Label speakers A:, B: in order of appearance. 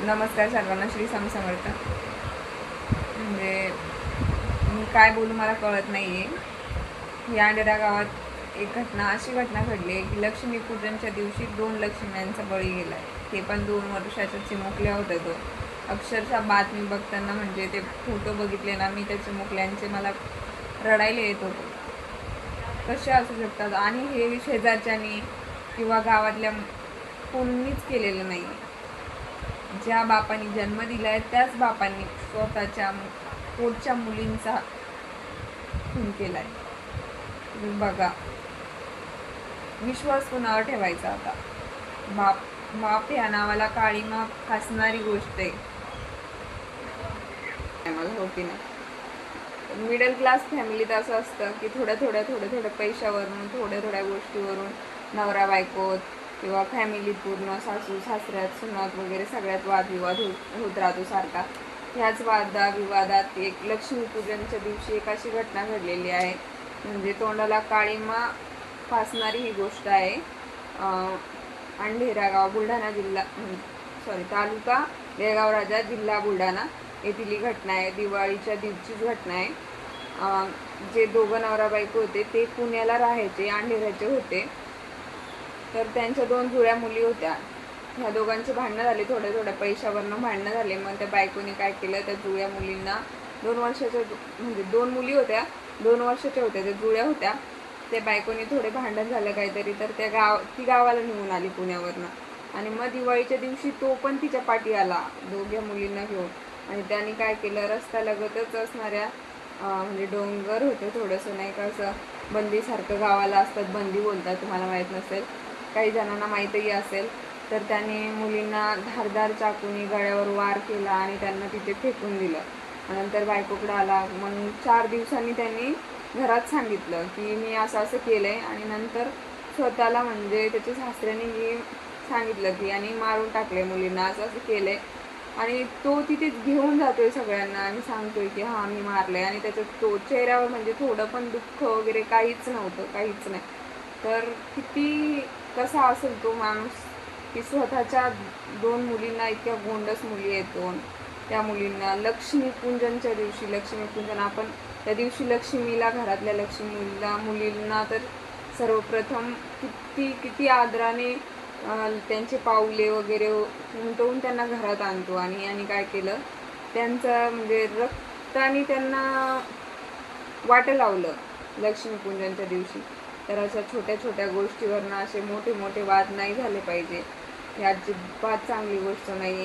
A: नमस्कार सर्वांना, श्री स्वामी समर्थ. म्हणजे मी काय बोलू मला कळत नाही आहे. या अंधेऱ्या गावात एक अशी घटना घडली आहे की लक्ष्मीपूजनच्या दिवशी 2 लक्ष्म्यांचा बळी गेला आहे. ते पण 2 वर्षाच्या चिमुकल्या होत्या. तो अक्षरशः बातमी बघताना म्हणजे ते फोटो बघितले ना मी, त्या चिमुकल्यांचे मला रडायला येत होतं. कसे असू शकतात? आणि हे शेजारच्यानी किंवा गावातल्या कोणीच केलेलं नाही. ज्या बापांनी जन्म दिलाय त्याच बापांनी स्वतःच्या पोटच्या मुलींचा खून केलाय. बघा, विश्वास कुणावर ठेवायचा आता? बाप या नावाला काळीमा फासणारी गोष्ट आहे. मला होती ना, मिडल क्लास फॅमिलीत असं असतं की थोड्या पैशावरून, थोड्या गोष्टीवरून नवरा बायकोत किंवा फॅमिली पूर्ण सासू सासऱ्यात सुनात वगैरे सगळ्यात वादविवाद होत राहतो सारखा. ह्याच वादविवादात एक लक्ष्मीपूजनच्या दिवशी एक अशी घटना घडलेली आहे, म्हणजे तोंडाला काळीमा फासणारी ही गोष्ट आहे. अंधेरा गाव, बुलढाणा जिल्हा, तालुका बेळगाव राजा, जिल्हा बुलढाणा येथील ही घटना आहे. दिवाळीच्या दिवशीच घटना आहे. जे दोघं नवरा बायको होते ते पुण्याला राहायचे, अंधेऱ्याचे होते. तर त्यांच्या 2 जुळ्या मुली होत्या. ह्या दोघांचे भांडणं झाले, थोड्या पैशावरनं भांडणं झाले. मग त्या बायकोने काय केलं, त्या जुळ्या मुलींना 2 वर्षाच्या, म्हणजे 2 मुली होत्या, 2 वर्षाच्या होत्या, त्या जुळ्या होत्या. त्या बायकोने थोडे भांडण झालं काहीतरी, तर ती गावाला निघून आली पुण्यावरनं. आणि मग दिवाळीच्या दिवशी तो पण तिच्या पाठी आला, दोघ्या मुलींना घेऊन. आणि त्यांनी काय केलं, रस्त्यालगतच असणाऱ्या म्हणजे डोंगर होते थोडंसं, नाही का असं बंदीसारखं गावाला असतात, बंदी बोलतात, तुम्हाला माहीत नसेल, काही जणांना माहीतही असेल. तर त्यांनी मुलींना धारदार चाकूनी गळ्यावर वार केला आणि त्यांना तिथे फेकून दिलं. नंतर बायकोकडे आला. मग 4 दिवसांनी त्यांनी घरात सांगितलं की मी असं केलं आहे. आणि नंतर स्वतःला म्हणजे त्याच्या सासऱ्याने सांगितलं की आणि मारून टाकले मुलींना, असं केलं आहे. आणि तो तिथेच घेऊन जातोय सगळ्यांना आणि सांगतोय की हां मी मारलंय. आणि त्याच्या चेहऱ्यावर म्हणजे थोडं पण दुःख वगैरे काहीच नव्हतं, काहीच नाही. तर किती कसा असेल तो माणूस की स्वतःच्या 2 मुलींना, इतक्या गोंडस मुली आहेत 2, त्या मुलींना लक्ष्मीपूजनच्या दिवशी, लक्ष्मीपूजन आपण त्या दिवशी लक्ष्मीला, घरातल्या लक्ष्मीला, मुलींना तर सर्वप्रथम किती आदराने त्यांचे पाऊले वगैरे उमटवून त्यांना घरात आणतो. आणि काय केलं, त्यांचं म्हणजे रक्ताने त्यांना वाट लावलं लक्ष्मीपूजनच्या दिवशी. तर अशा छोट्या गोष्टीवरनं असे मोठे वाद नाही झाले पाहिजे. ही अजिबात चांगली गोष्ट नाही.